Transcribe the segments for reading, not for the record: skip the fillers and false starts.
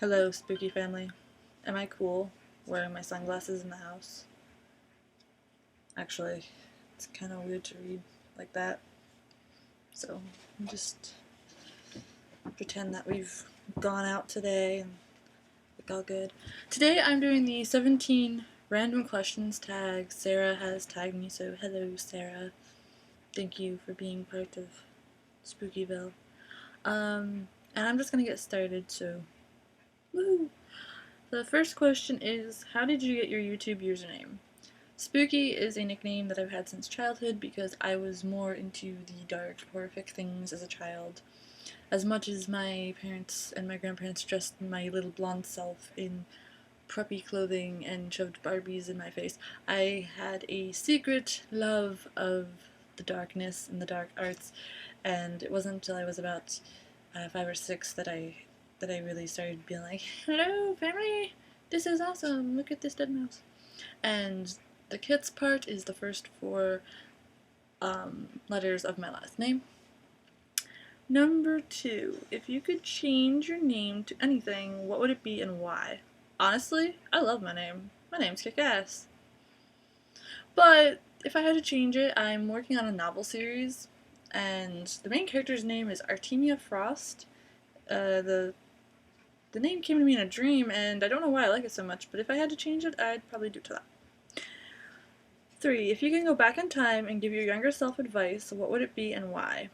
Hello, spooky family. Am I cool wearing my sunglasses in the house? Actually, it's kind of weird to read like that. So, just pretend that we've gone out today and look all good. Today I'm doing the 17 random questions tag. Sarah has tagged me, so hello, Sarah. Thank you for being part of Spookyville. And I'm just gonna get started, so woo! The first question is, how did you get your YouTube username? Spooky is a nickname that I've had since childhood because I was more into the dark, horrific things as a child. As much as my parents and my grandparents dressed my little blonde self in preppy clothing and shoved Barbies in my face, I had a secret love of the darkness and the dark arts, and it wasn't until I was about 5 or 6 that I really started being like, "Hello, family! This is awesome! Look at this dead mouse!" And the Kits part is the first four letters of my last name. Number 2, if you could change your name to anything, what would it be and why? Honestly, I love my name. My name's Kick-Ass. But if I had to change it, I'm working on a novel series, and the main character's name is Artemia Frost. The name came to me in a dream, and I don't know why I like it so much, but if I had to change it, I'd probably do it to that. 3. If you can go back in time and give your younger self advice, what would it be and why?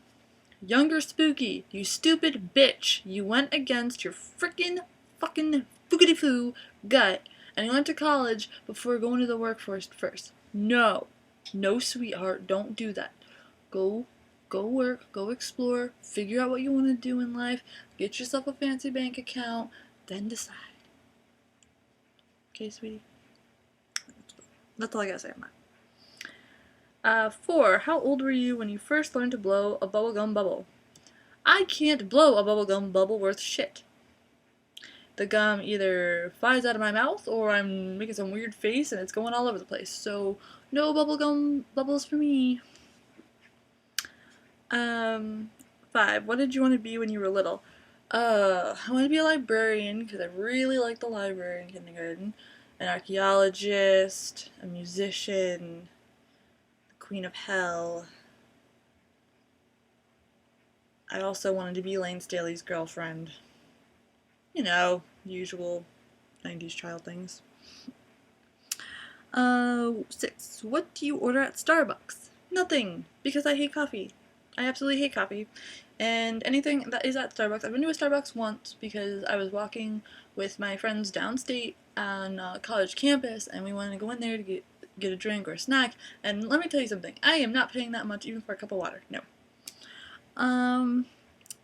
Younger Spooky, you stupid bitch. You went against your frickin' fucking foogity-foo gut and you went to college before going to the workforce first. No. No, sweetheart, don't do that. Go work, go explore, figure out what you want to do in life, get yourself a fancy bank account, then decide. Okay, sweetie? That's all I gotta say on that. 4. How old were you when you first learned to blow a bubblegum bubble? I can't blow a bubblegum bubble worth shit. The gum either flies out of my mouth or I'm making some weird face and it's going all over the place. So, no bubblegum bubbles for me. 5. What did you want to be when you were little? I wanted to be a librarian because I really liked the library in kindergarten. An archaeologist, a musician, Queen of Hell. I also wanted to be Lane Staley's girlfriend. You know, usual 90s child things. 6. What do you order at Starbucks? Nothing, because I hate coffee. I absolutely hate coffee. And anything that is at Starbucks, I've been to a Starbucks once because I was walking with my friends downstate on college campus and we wanted to go in there to get a drink or a snack. And let me tell you something, I am not paying that much even for a cup of water. No.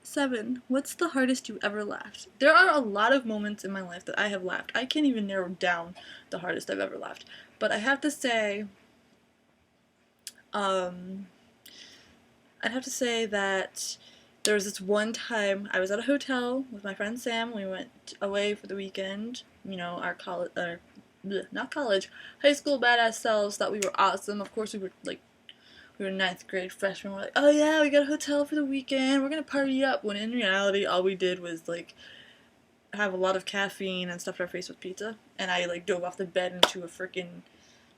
7. What's the hardest you ever laughed? There are a lot of moments in my life that I have laughed. I can't even narrow down the hardest I've ever laughed. But I have to say, I'd have to say that there was this one time I was at a hotel with my friend Sam. We went away for the weekend. You know, our college, not college, high school badass selves thought we were awesome. Of course, we were 9th grade freshmen. We're like, oh yeah, we got a hotel for the weekend. We're gonna party up. When in reality, all we did was like have a lot of caffeine and stuffed our face with pizza. And I like dove off the bed into a freaking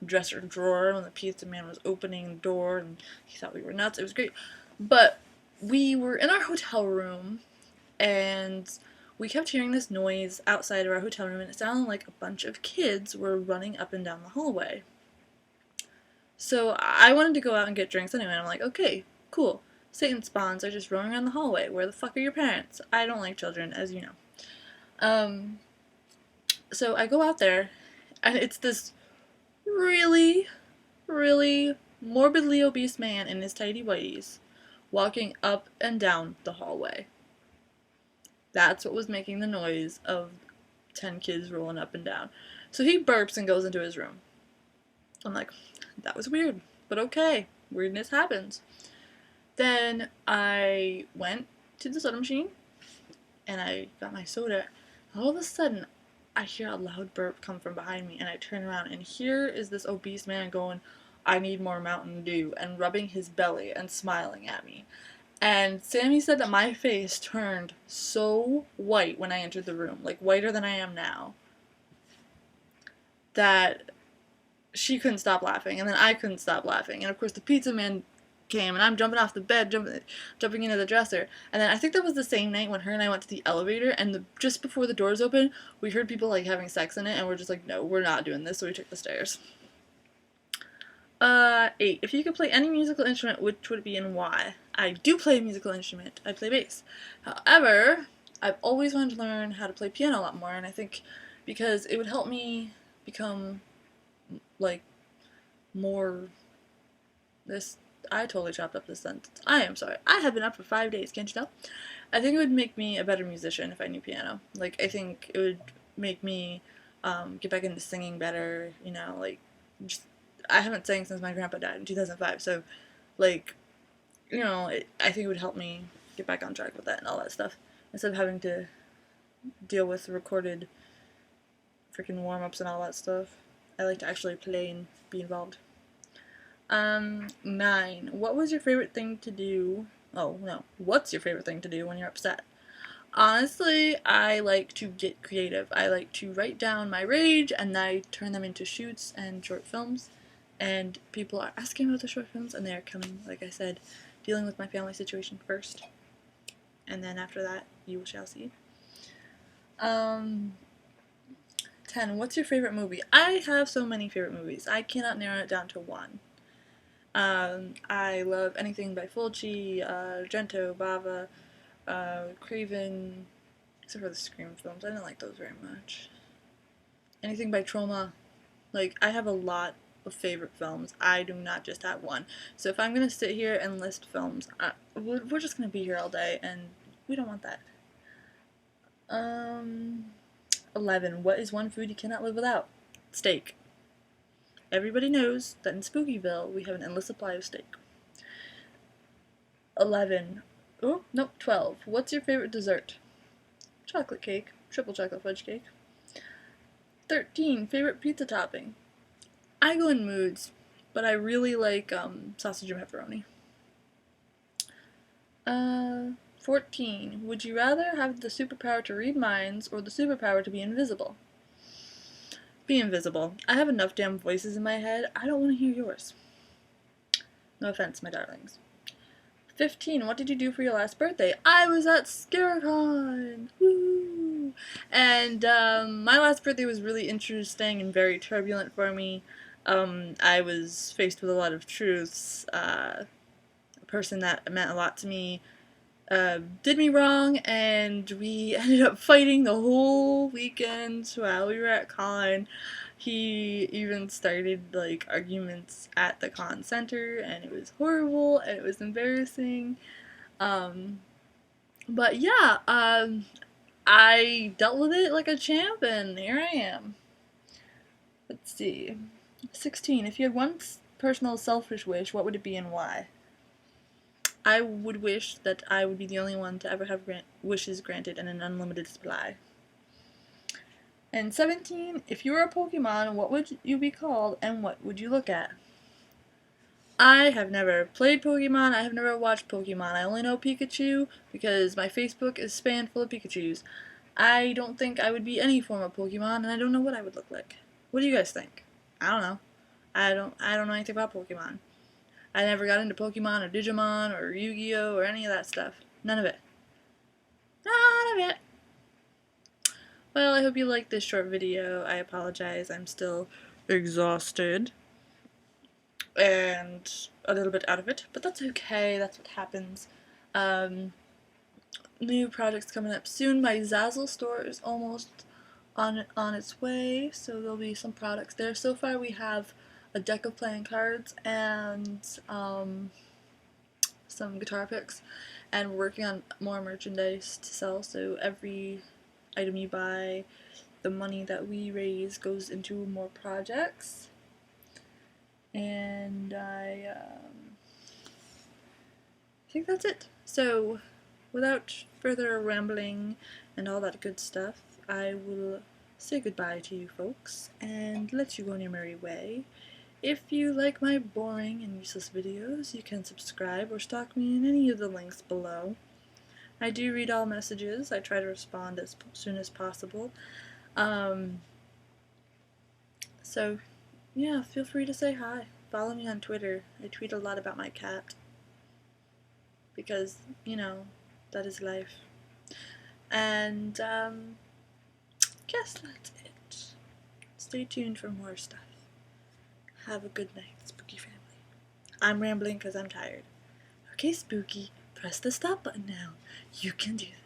dresser drawer when the pizza man was opening the door, and he thought we were nuts. It was great, but we were in our hotel room, and we kept hearing this noise outside of our hotel room, and it sounded like a bunch of kids were running up and down the hallway. So I wanted to go out and get drinks anyway, and I'm like, okay, cool. Satan spawns are just roaming around the hallway. Where the fuck are your parents? I don't like children, as you know. So I go out there, and it's this really, really morbidly obese man in his tidy whities walking up and down the hallway. That's what was making the noise of 10 kids rolling up and down. So he burps and goes into his room. I'm like, that was weird, but okay, weirdness happens. Then I went to the soda machine and I got my soda. All of a sudden, I hear a loud burp come from behind me, and I turn around, and here is this obese man going, I need more Mountain Dew, and rubbing his belly and smiling at me. And Sammy said that my face turned so white when I entered the room, like whiter than I am now, that she couldn't stop laughing, and then I couldn't stop laughing. And of course the pizza man came, and I'm jumping off the bed, jumping into the dresser. And then I think that was the same night when her and I went to the elevator, and just before the doors opened, we heard people like having sex in it, and we're just like, no, we're not doing this, so we took the stairs. 8. If you could play any musical instrument, which would it be and why? I do play a musical instrument. I play bass. However, I've always wanted to learn how to play piano a lot more, and I think because it would help me become, like, more... I totally chopped up this sentence. I am sorry. I have been up for 5 days, can't you tell? I think it would make me a better musician if I knew piano. Like, I think it would make me get back into singing better, you know, like, just... I haven't sang since my grandpa died in 2005, so, like, you know, I think it would help me get back on track with that and all that stuff, instead of having to deal with recorded freaking warm-ups and all that stuff. I like to actually play and be involved. 9. What was your favorite thing to do? Oh, no. What's your favorite thing to do when you're upset? Honestly, I like to get creative. I like to write down my rage, and I turn them into shoots and short films. And people are asking about the short films, and they are coming, like I said, dealing with my family situation first. And then after that, you shall see. 10. What's your favorite movie? I have so many favorite movies. I cannot narrow it down to one. I love anything by Fulci, Argento, Bava, Craven, except for the Scream films. I didn't like those very much. Anything by Troma. Like, I have a lot of favorite films. I do not just have one. So if I'm going to sit here and list films, we're just going to be here all day, and we don't want that. 11. What is one food you cannot live without? Steak. Everybody knows that in Spookyville we have an endless supply of steak. 11. Oh, nope, 12. What's your favorite dessert? Chocolate cake. Triple chocolate fudge cake. 13. Favorite pizza topping? I go in moods, but I really like sausage and pepperoni. 14. Would you rather have the superpower to read minds or the superpower to be invisible? Be invisible. I have enough damn voices in my head. I don't want to hear yours. No offense, my darlings. 15. What did you do for your last birthday? I was at ScareCon! Woo! And my last birthday was really interesting and very turbulent for me. I was faced with a lot of truths. A person that meant a lot to me did me wrong, and we ended up fighting the whole weekend while we were at con. He even started like arguments at the con center, and it was horrible and it was embarrassing. But yeah, I dealt with it like a champ, and here I am. Let's see. 16. If you had one personal selfish wish, what would it be and why? I would wish that I would be the only one to ever have wishes granted in an unlimited supply. And 17. If you were a Pokemon, what would you be called and what would you look at? I have never played Pokemon, I have never watched Pokemon. I only know Pikachu because my Facebook is spammed full of Pikachus. I don't think I would be any form of Pokemon, and I don't know what I would look like. What do you guys think? I don't know. I don't know anything about Pokemon. I never got into Pokemon or Digimon or Yu-Gi-Oh! Or any of that stuff. None of it. None of it. Well, I hope you liked this short video. I apologize. I'm still exhausted and a little bit out of it, but that's okay. That's what happens. New projects coming up soon. My Zazzle store is almost on its way, so there'll be some products there. So far we have a deck of playing cards and some guitar picks, and we're working on more merchandise to sell, so every item you buy, the money that we raise goes into more projects. And I think that's it. So without further rambling and all that good stuff, I will say goodbye to you folks and let you go on your merry way. if you like my boring and useless videos, you can subscribe or stalk me in any of the links below. I do read all messages. I try to respond as soon as possible. So, yeah, feel free to say hi. Follow me on Twitter. I tweet a lot about my cat. Because, you know, that is life. And, guess that's it. Stay tuned for more stuff. Have a good night, Spooky family. I'm rambling because I'm tired. Okay, Spooky, press the stop button now. You can do this.